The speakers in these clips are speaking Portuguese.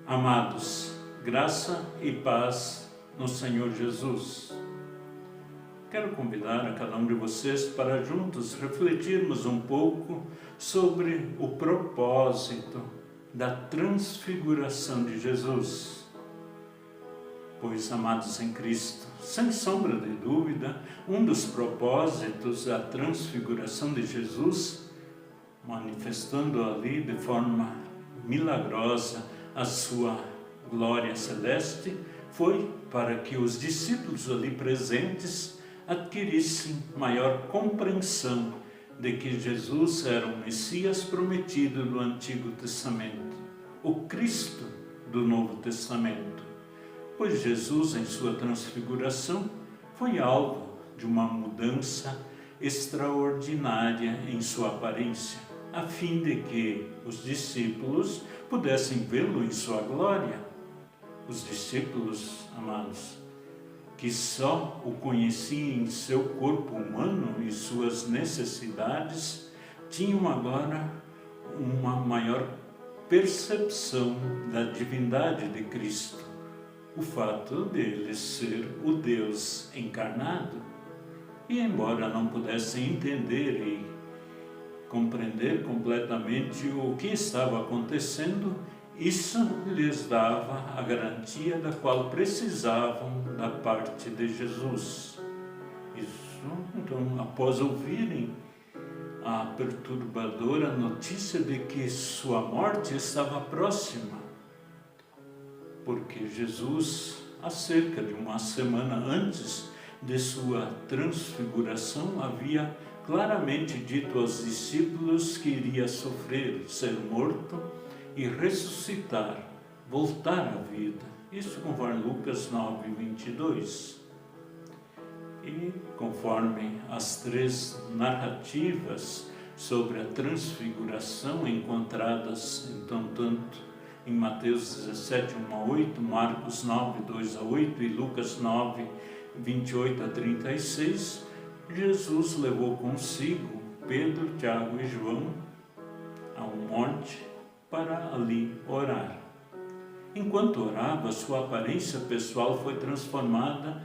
Amados, graça e paz no Senhor Jesus. Quero convidar a cada um de vocês para juntos refletirmos um pouco sobre o propósito da transfiguração de Jesus. Pois, amados em Cristo, sem sombra de dúvida, um dos propósitos da transfiguração de Jesus, manifestando ali de forma milagrosa a sua glória celeste, foi para que os discípulos ali presentes adquirissem maior compreensão de que Jesus era o Messias prometido no Antigo Testamento, o Cristo do Novo Testamento. Pois Jesus, em sua transfiguração, foi alvo de uma mudança extraordinária em sua aparência, a fim de que os discípulos pudessem vê-lo em sua glória. Os discípulos, amados, que só o conheciam em seu corpo humano e suas necessidades, tinham agora uma maior percepção da divindade de Cristo, o fato dele ser o Deus encarnado. E embora não pudessem entender e compreender completamente o que estava acontecendo, isso lhes dava a garantia da qual precisavam da parte de Jesus. Então, após ouvirem a perturbadora notícia de que sua morte estava próxima, porque Jesus, há cerca de uma semana antes de sua transfiguração, havia claramente dito aos discípulos que iria sofrer, ser morto e ressuscitar, voltar à vida. Isso conforme Lucas 9, 22. E conforme as três narrativas sobre a transfiguração encontradas, então, tanto em Mateus 17, 1 a 8, Marcos 9, 2 a 8 e Lucas 9, 28 a 36, Jesus levou consigo Pedro, Tiago e João a um monte para ali orar. Enquanto orava, sua aparência pessoal foi transformada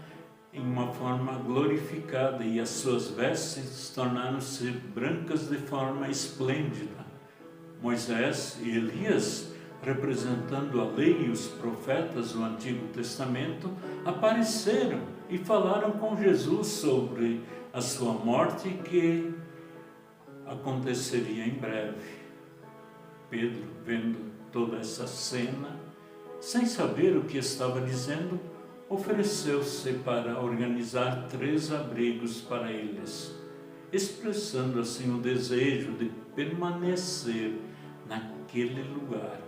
em uma forma glorificada e as suas vestes tornaram-se brancas de forma esplêndida. Moisés e Elias, representando a lei e os profetas do Antigo Testamento, apareceram e falaram com Jesus sobre a sua morte que aconteceria em breve. Pedro, vendo toda essa cena, sem saber o que estava dizendo, ofereceu-se para organizar 3 abrigos para eles, expressando assim o desejo de permanecer naquele lugar.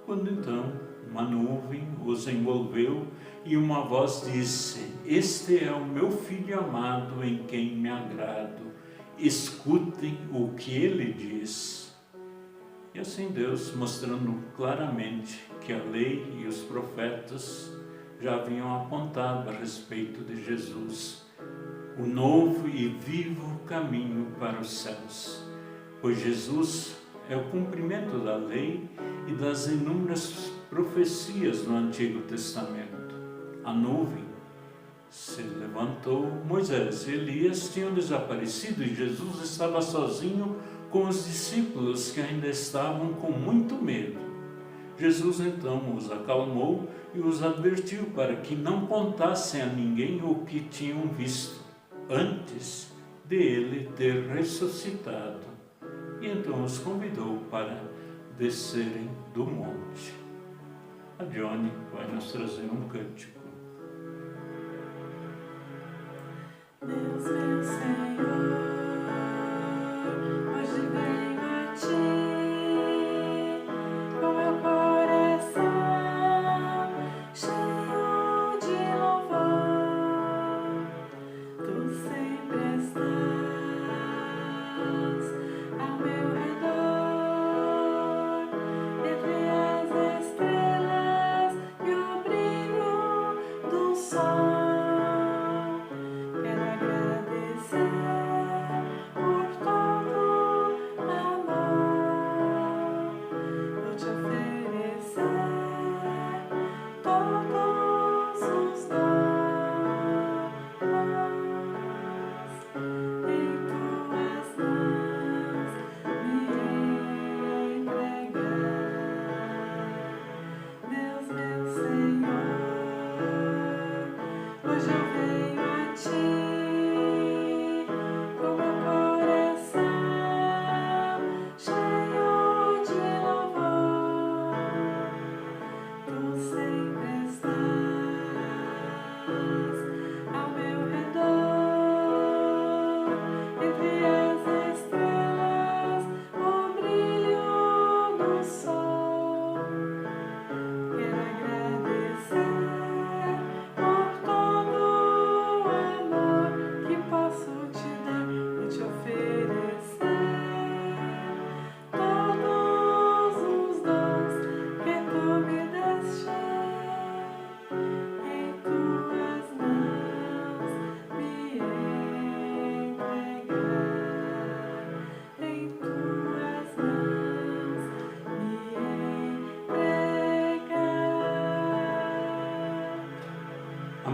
Quando então uma nuvem os envolveu e uma voz disse: "Este é o meu Filho amado em quem me agrado, escutem o que ele diz." E assim Deus, mostrando claramente que a lei e os profetas já haviam apontado a respeito de Jesus, o novo e vivo caminho para os céus, pois Jesus é o cumprimento da lei e das inúmeras profecias no Antigo Testamento. A nuvem se levantou, Moisés e Elias tinham desaparecido e Jesus estava sozinho com os discípulos que ainda estavam com muito medo. Jesus então os acalmou e os advertiu para que não contassem a ninguém o que tinham visto, antes de ele ter ressuscitado. E então os convidou para descerem do monte. A Johnny vai nos trazer um cântico. Deus, meu Senhor, hoje venho a Ti, com meu coração cheio de louvor. Tu sempre estás ao meu redor, entre as estrelas e o brilho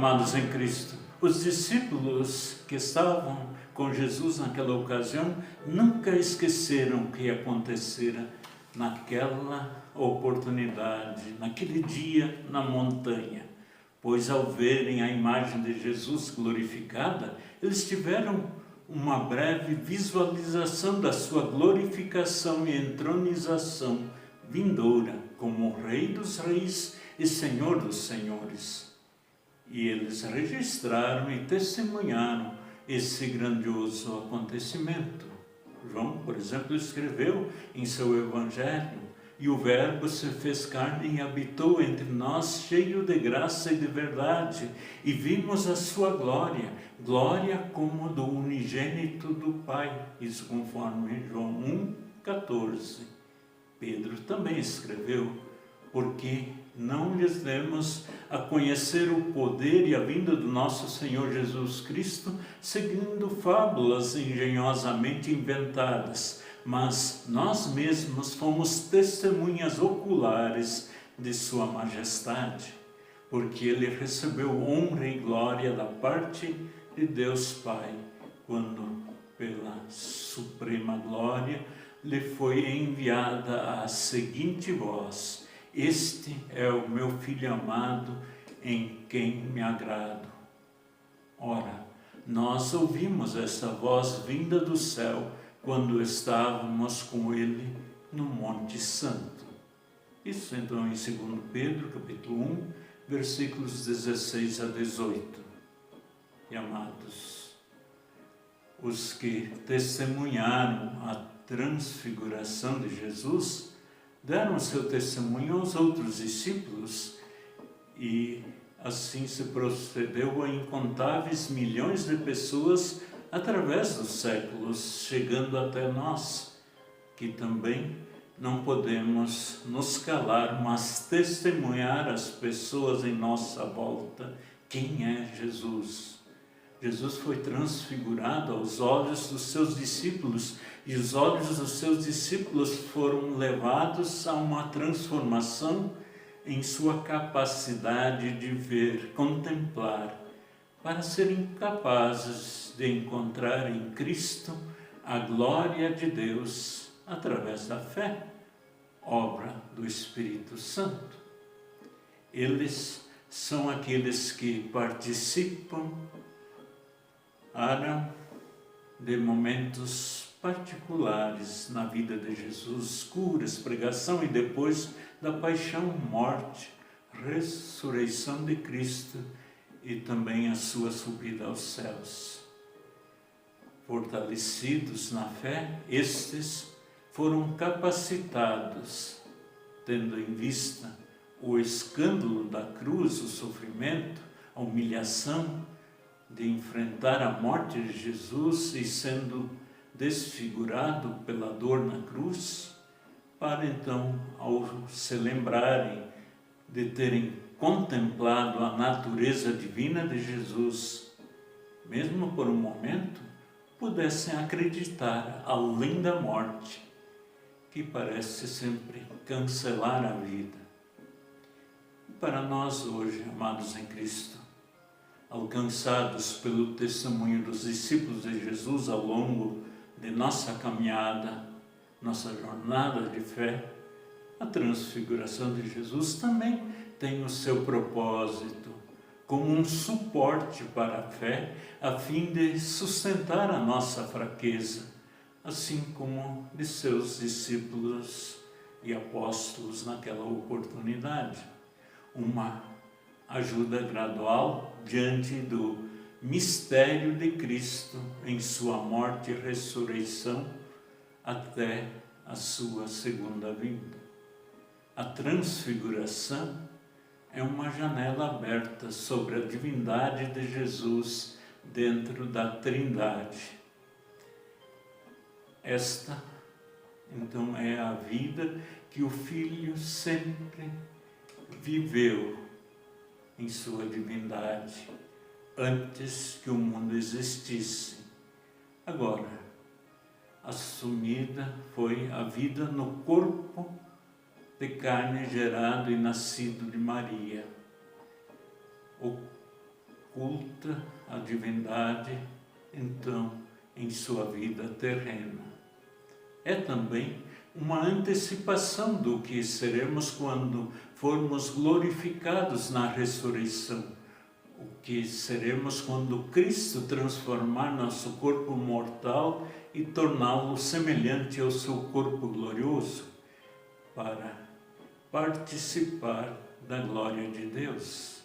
amados em Cristo, os discípulos que estavam com Jesus naquela ocasião nunca esqueceram o que acontecera naquela oportunidade, naquele dia na montanha. Pois ao verem a imagem de Jesus glorificada, eles tiveram uma breve visualização da sua glorificação e entronização vindoura como Rei dos Reis e Senhor dos Senhores. E eles registraram e testemunharam esse grandioso acontecimento. João, por exemplo, escreveu em seu Evangelho: "E o Verbo se fez carne e habitou entre nós, cheio de graça e de verdade, e vimos a sua glória, glória como do unigênito do Pai." Isso conforme João 1,14. Pedro também escreveu: "Porque não lhes demos a conhecer o poder e a vinda do nosso Senhor Jesus Cristo, seguindo fábulas engenhosamente inventadas, mas nós mesmos fomos testemunhas oculares de sua majestade, porque ele recebeu honra e glória da parte de Deus Pai, quando pela suprema glória lhe foi enviada a seguinte voz: Este é o meu Filho amado, em quem me agrado. Ora, nós ouvimos essa voz vinda do céu quando estávamos com ele no Monte Santo. Isso então em 2 Pedro, capítulo 1, versículos 16 a 18. E amados, os que testemunharam a transfiguração de Jesus deram seu testemunho aos outros discípulos, e assim se procedeu a incontáveis milhões de pessoas através dos séculos, chegando até nós, que também não podemos nos calar, mas testemunhar às pessoas em nossa volta quem é Jesus. Jesus foi transfigurado aos olhos dos seus discípulos, e os olhos dos seus discípulos foram levados a uma transformação em sua capacidade de ver, contemplar, para serem capazes de encontrar em Cristo a glória de Deus através da fé, obra do Espírito Santo. Eles são aqueles que participam de momentos particulares na vida de Jesus, curas, pregação e depois da paixão, morte, ressurreição de Cristo e também a sua subida aos céus. Fortalecidos na fé, estes foram capacitados, tendo em vista o escândalo da cruz, o sofrimento, a humilhação de enfrentar a morte de Jesus e sendo desfigurado pela dor na cruz, para então, ao se lembrarem de terem contemplado a natureza divina de Jesus, mesmo por um momento, pudessem acreditar além da morte, que parece sempre cancelar a vida. E para nós hoje, amados em Cristo, alcançados pelo testemunho dos discípulos de Jesus ao longo de nossa caminhada, nossa jornada de fé, a transfiguração de Jesus também tem o seu propósito como um suporte para a fé, a fim de sustentar a nossa fraqueza, assim como de seus discípulos e apóstolos naquela oportunidade. Uma ajuda gradual diante do mistério de Cristo em sua morte e ressurreição até a sua segunda vinda. A transfiguração é uma janela aberta sobre a divindade de Jesus dentro da Trindade. Esta, então, é a vida que o Filho sempre viveu em sua divindade, antes que o mundo existisse. Agora, assumida foi a vida no corpo de carne gerado e nascido de Maria. O oculta a divindade, então, em sua vida terrena. É também uma antecipação do que seremos quando formos glorificados na ressurreição, o que seremos quando Cristo transformar nosso corpo mortal e torná-lo semelhante ao seu corpo glorioso, para participar da glória de Deus.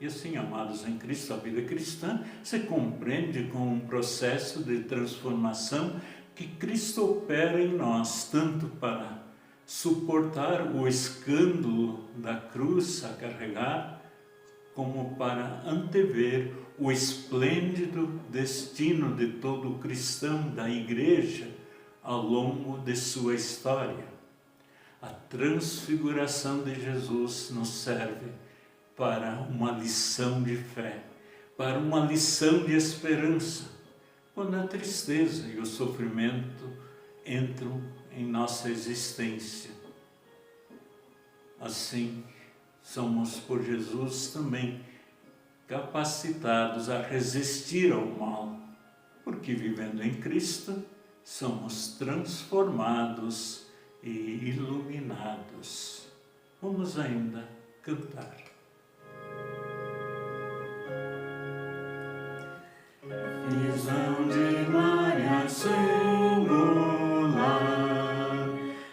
E assim, amados em Cristo, a vida cristã se compreende com um processo de transformação que Cristo opera em nós, tanto para suportar o escândalo da cruz a carregar, como para antever o esplêndido destino de todo cristão da Igreja ao longo de sua história. A transfiguração de Jesus nos serve para uma lição de fé, para uma lição de esperança, quando a tristeza e o sofrimento entram em nossa existência. Assim, somos por Jesus também capacitados a resistir ao mal, porque vivendo em Cristo, somos transformados e iluminados. Vamos ainda cantar. Visão de glória singular,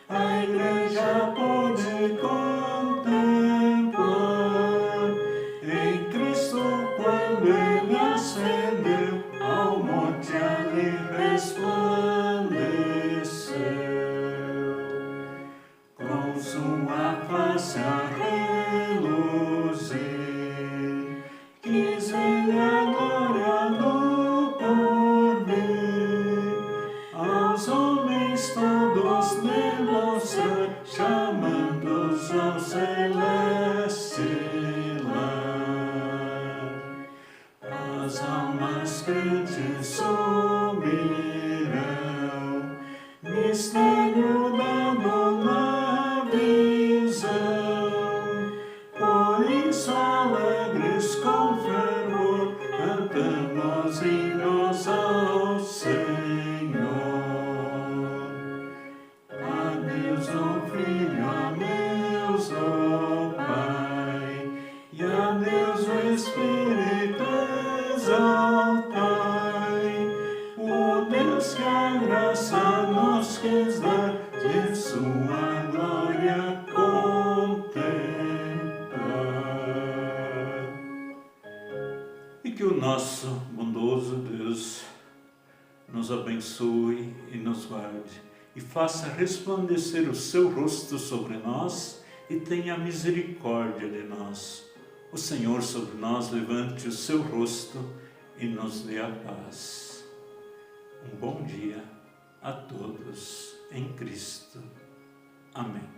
a Igreja pôde contemplar em Cristo quando Ele ascendeu ao monte ali resplandeceu, com sua face a reluzir, quis Ele a glória do aos homens todos demonstrar, chamando-os ao celeste lar. As almas crentes subirão, mistério dado na visão. Por isso alegres com fervor, cantamos hinos ao Senhor. A Deus o Filho, a Deus o Pai, e a Deus o Espírito exaltai, o Deus que a graça nos quis dar, de sua glória contemplar. E que o nosso bondoso Deus nos abençoe e nos guarde, e faça resplandecer o seu rosto sobre nós e tenha misericórdia de nós. O Senhor sobre nós levante o seu rosto e nos dê a paz. Um bom dia a todos em Cristo. Amém.